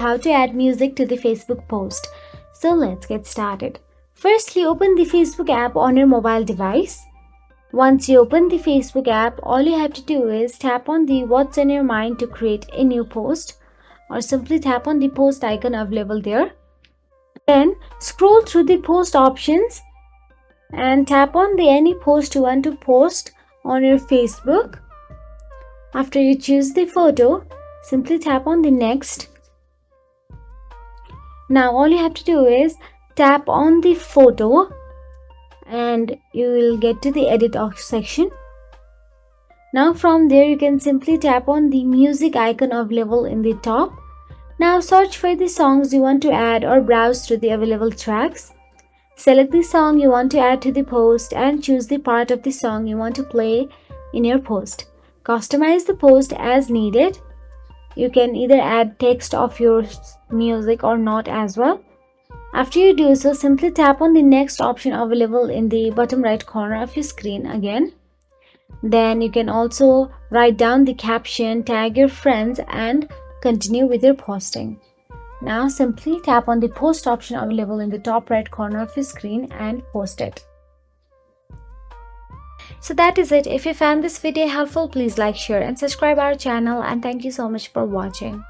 how to add music to the Facebook post. So let's get started. Firstly, open the Facebook app on your mobile device. Once you open the Facebook app, all you have to do is tap on the What's in your mind to create a new post, or simply tap on the post icon available there. Then scroll through the post options and tap on the any post you want to post on your Facebook. After you choose the photo, simply tap on the next. Now all you have to do is tap on the photo and you will get to the edit section. Now from there you can simply tap on the music icon available in the top. Now search for the songs you want to add or browse through the available tracks. Select the song you want to add to the post and choose the part of the song you want to play in your post. Customize the post as needed. You can either add text of your music or not as well. After you do so, simply tap on the next option available in the bottom right corner of your screen again. Then you can also write down the caption, tag your friends and continue with your posting. Now simply tap on the post option available in the top right corner of your screen and post it. So that is it. If you found this video helpful, please like, share and subscribe our channel, and thank you so much for watching.